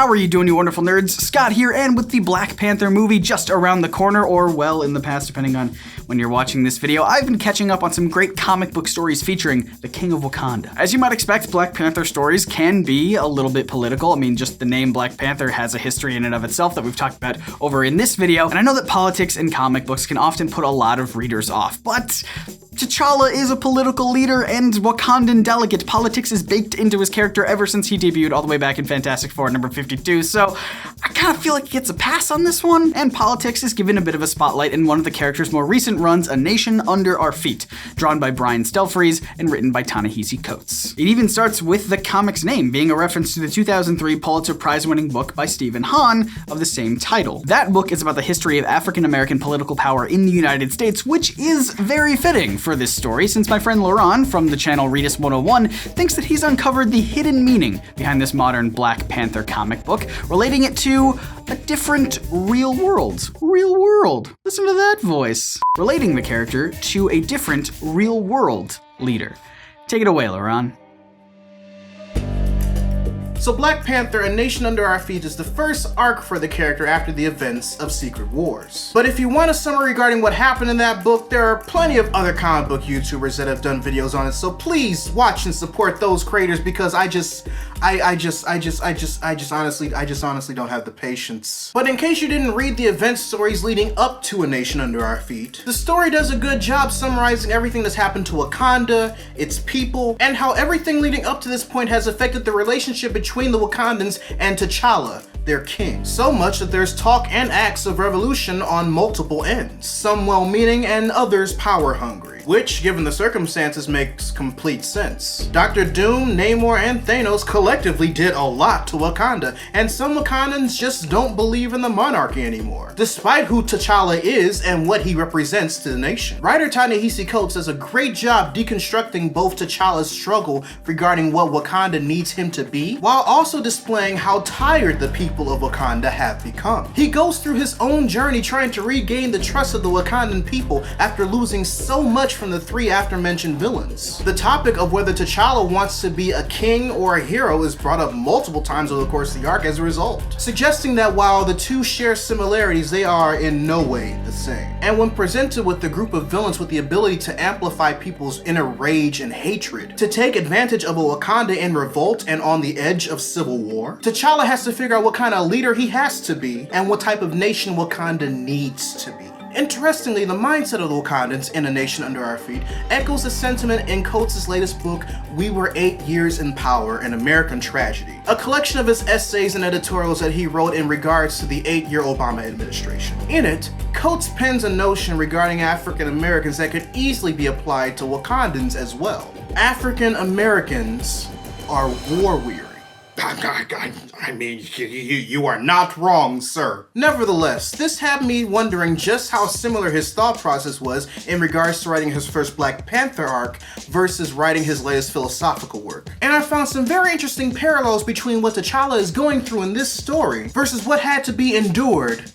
How are you doing, you wonderful nerds? Scott here, and with the Black Panther movie just around the corner, or well, in the past, depending on when you're watching this video, I've been catching up on some great comic book stories featuring the King of Wakanda. As you might expect, Black Panther stories can be a little bit political. I mean, just the name Black Panther has a history in and of itself that we've talked about over in this video, and I know that politics in comic books can often put a lot of readers off, but T'Challa is a political leader and Wakandan delegate. Politics is baked into his character ever since he debuted all the way back in Fantastic Four number 52, so I kind of feel like he gets a pass on this one, and politics is given a bit of a spotlight in one of the character's more recent runs, A Nation Under Our Feet, drawn by Brian Stelfreeze and written by Ta-Nehisi Coates. It even starts with the comic's name being a reference to the 2003 Pulitzer Prize-winning book by Stephen Hahn of the same title. That book is about the history of African-American political power in the United States, which is very fitting for this story, since my friend Laurent from the channel Redis 101 thinks that he's uncovered the hidden meaning behind this modern Black Panther comic book, relating it to a different real world. Real world. Listen to that voice. Relating the character to a different real world leader. Take it away, Laurent. So Black Panther, A Nation Under Our Feet is the first arc for the character after the events of Secret Wars. But if you want a summary regarding what happened in that book, there are plenty of other comic book YouTubers that have done videos on it, so please watch and support those creators, because I honestly don't have the patience. But in case you didn't read the event stories leading up to A Nation Under Our Feet, the story does a good job summarizing everything that's happened to Wakanda, its people, and how everything leading up to this point has affected the relationship between the Wakandans and T'Challa, their king. So much that there's talk and acts of revolution on multiple ends, some well-meaning and others power-hungry, which, given the circumstances, makes complete sense. Dr. Doom, Namor, and Thanos collectively did a lot to Wakanda, and some Wakandans just don't believe in the monarchy anymore, despite who T'Challa is and what he represents to the nation. Writer Ta-Nehisi Coates does a great job deconstructing both T'Challa's struggle regarding what Wakanda needs him to be, while also displaying how tired the people of Wakanda have become. He goes through his own journey trying to regain the trust of the Wakandan people after losing so much from the three aforementioned villains. The topic of whether T'Challa wants to be a king or a hero is brought up multiple times over the course of the arc as a result, suggesting that while the two share similarities, they are in no way the same. And when presented with the group of villains with the ability to amplify people's inner rage and hatred, to take advantage of a Wakanda in revolt and on the edge of civil war, T'Challa has to figure out what kind of leader he has to be and what type of nation Wakanda needs to be. Interestingly, the mindset of the Wakandans in A Nation Under Our Feet echoes the sentiment in Coates' latest book, We Were 8 Years in Power, An American Tragedy, a collection of his essays and editorials that he wrote in regards to the 8-year Obama administration. In it, Coates pens a notion regarding African Americans that could easily be applied to Wakandans as well. African Americans are war-weary. I mean, you are not wrong, sir. Nevertheless, this had me wondering just how similar his thought process was in regards to writing his first Black Panther arc versus writing his latest philosophical work. And I found some very interesting parallels between what T'Challa is going through in this story versus what had to be endured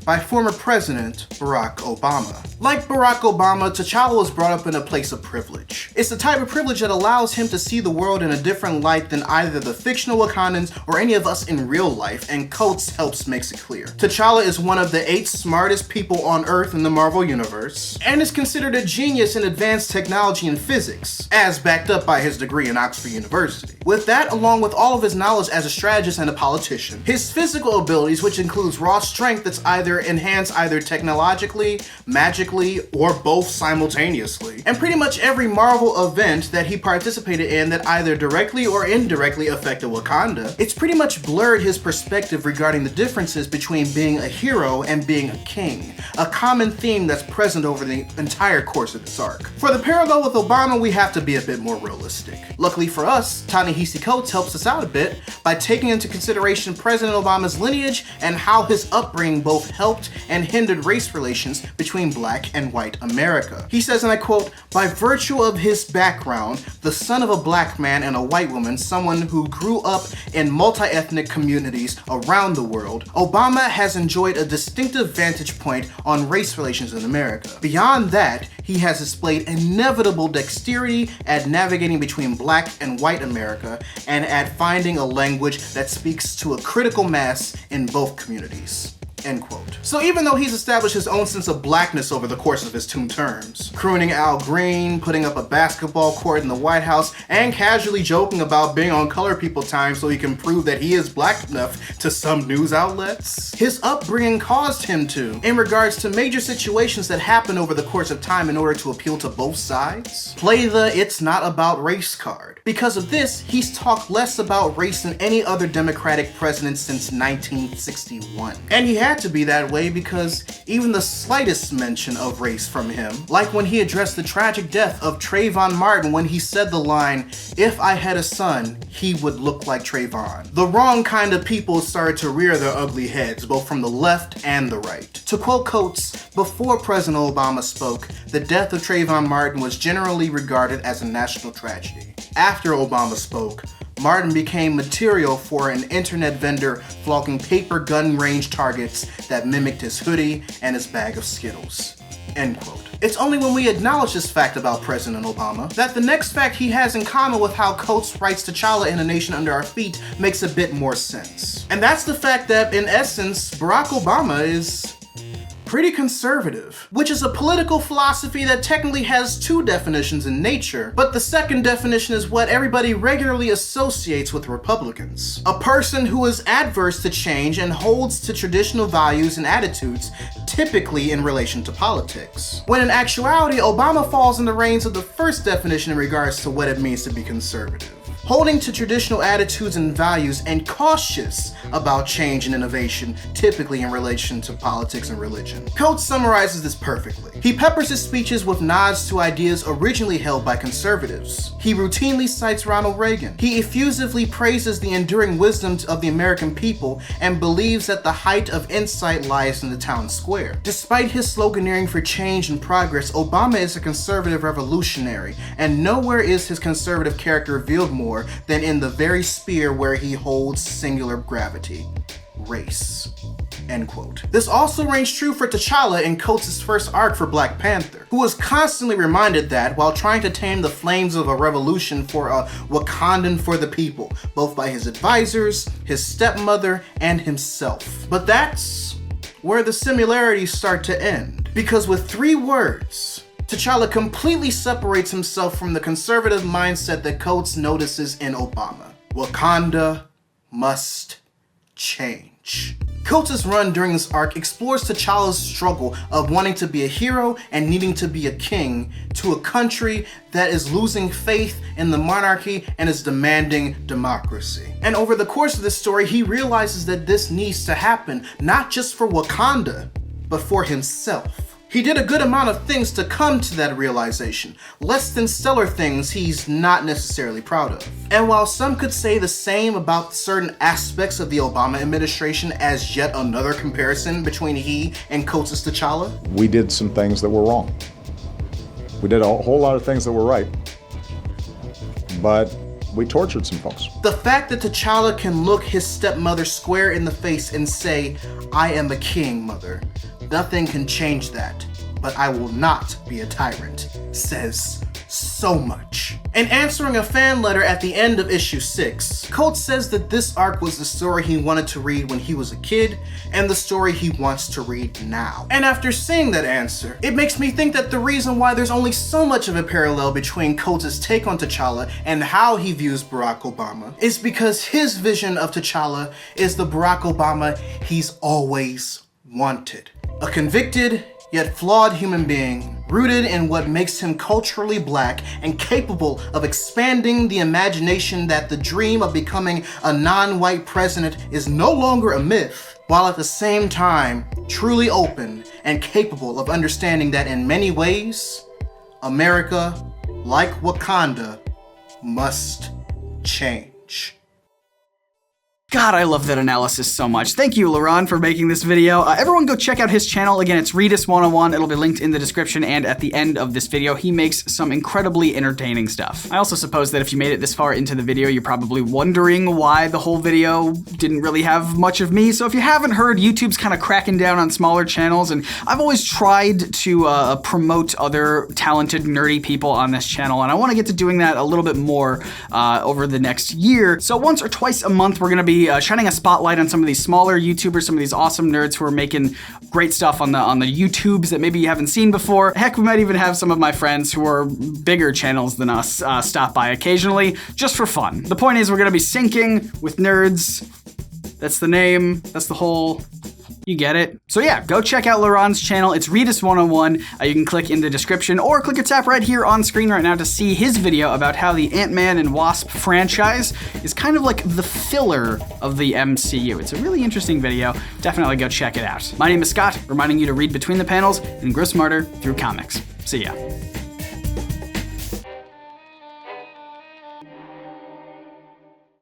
by former President Barack Obama. Like Barack Obama, T'Challa was brought up in a place of privilege. It's the type of privilege that allows him to see the world in a different light than either the fictional Wakandans or any of us in real life, and Coates helps makes it clear. T'Challa is one of the 8 smartest people on Earth in the Marvel Universe, and is considered a genius in advanced technology and physics, as backed up by his degree in Oxford University. With that, along with all of his knowledge as a strategist and a politician, his physical abilities, which includes raw strength that's enhanced either technologically, magically, or both simultaneously, and pretty much every Marvel event that he participated in that either directly or indirectly affected Wakanda, it's pretty much blurred his perspective regarding the differences between being a hero and being a king, a common theme that's present over the entire course of this arc. For the parallel with Obama, we have to be a bit more realistic. Luckily for us, Ta-Nehisi Coates helps us out a bit by taking into consideration President Obama's lineage and how his upbringing both helped and hindered race relations between Black Black and white America. He says, and I quote, "By virtue of his background, the son of a black man and a white woman, someone who grew up in multi-ethnic communities around the world, Obama has enjoyed a distinctive vantage point on race relations in America. Beyond that, he has displayed inevitable dexterity at navigating between black and white America and at finding a language that speaks to a critical mass in both communities." End quote. So even though he's established his own sense of blackness over the course of his 2 terms, crooning Al Green, putting up a basketball court in the White House, and casually joking about being on Color People Time so he can prove that he is black enough to some news outlets, his upbringing caused him to, in regards to major situations that happen over the course of time in order to appeal to both sides, play the "it's not about race" card. Because of this, he's talked less about race than any other Democratic president since 1961. And he had to be that way because even the slightest mention of race from him, like when he addressed the tragic death of Trayvon Martin when he said the line, "If I had a son, he would look like Trayvon," the wrong kind of people started to rear their ugly heads, both from the left and the right. To quote Coates, before President Obama spoke, the death of Trayvon Martin was generally regarded as a national tragedy. After Obama spoke, Martin became material for an internet vendor flocking paper gun range targets that mimicked his hoodie and his bag of Skittles. End quote. It's only when we acknowledge this fact about President Obama that the next fact he has in common with how Coates writes T'Challa in A Nation Under Our Feet makes a bit more sense. And that's the fact that, in essence, Barack Obama is pretty conservative, which is a political philosophy that technically has 2 definitions in nature, but the second definition is what everybody regularly associates with Republicans. A person who is adverse to change and holds to traditional values and attitudes, typically in relation to politics. When in actuality, Obama falls in the reins of the first definition in regards to what it means to be conservative, holding to traditional attitudes and values and cautious about change and innovation, typically in relation to politics and religion. Coates summarizes this perfectly. He peppers his speeches with nods to ideas originally held by conservatives. He routinely cites Ronald Reagan. He effusively praises the enduring wisdom of the American people and believes that the height of insight lies in the town square. Despite his sloganeering for change and progress, Obama is a conservative revolutionary, and nowhere is his conservative character revealed more than in the very sphere where he holds singular gravity: race. End quote. This also rings true for T'Challa in Coates' first arc for Black Panther, who was constantly reminded that while trying to tame the flames of a revolution for a Wakandan for the people, both by his advisors, his stepmother, and himself. But that's where the similarities start to end, because with 3 words, T'Challa completely separates himself from the conservative mindset that Coates notices in Obama. Wakanda must change. Coates' run during this arc explores T'Challa's struggle of wanting to be a hero and needing to be a king to a country that is losing faith in the monarchy and is demanding democracy. And over the course of this story, he realizes that this needs to happen not just for Wakanda, but for himself. He did a good amount of things to come to that realization, less than stellar things he's not necessarily proud of. And while some could say the same about certain aspects of the Obama administration as yet another comparison between he and Coates' T'Challa, we did some things that were wrong. We did a whole lot of things that were right, but we tortured some folks. The fact that T'Challa can look his stepmother square in the face and say, "I am a king, mother. Nothing can change that, but I will not be a tyrant," says so much. In answering a fan letter at the end of issue 6, Coates says that this arc was the story he wanted to read when he was a kid and the story he wants to read now. And after seeing that answer, it makes me think that the reason why there's only so much of a parallel between Coates' take on T'Challa and how he views Barack Obama is because his vision of T'Challa is the Barack Obama he's always wanted. A convicted, yet flawed human being, rooted in what makes him culturally black and capable of expanding the imagination that the dream of becoming a non-white president is no longer a myth, while at the same time truly open and capable of understanding that in many ways, America, like Wakanda, must change. God, I love that analysis so much. Thank you, Laurent, for making this video. Everyone go check out his channel. Again, it's Redis101. It'll be linked in the description and at the end of this video. He makes some incredibly entertaining stuff. I also suppose that if you made it this far into the video, you're probably wondering why the whole video didn't really have much of me. So if you haven't heard, YouTube's kind of cracking down on smaller channels, and I've always tried to promote other talented, nerdy people on this channel, and I want to get to doing that a little bit more over the next year. So once or twice a month, we're going to be shining a spotlight on some of these smaller YouTubers, some of these awesome nerds who are making great stuff on the YouTubes that maybe you haven't seen before. Heck, we might even have some of my friends who are bigger channels than us stop by occasionally, just for fun. The point is, we're gonna be syncing with nerds. That's the name, that's the whole... You get it. So yeah, go check out Laurent's channel. It's Redis101. You can click in the description or click or tap right here on screen right now to see his video about how the Ant-Man and Wasp franchise is kind of like the filler of the MCU. It's a really interesting video. Definitely go check it out. My name is Scott, reminding you to read between the panels and grow smarter through comics. See ya.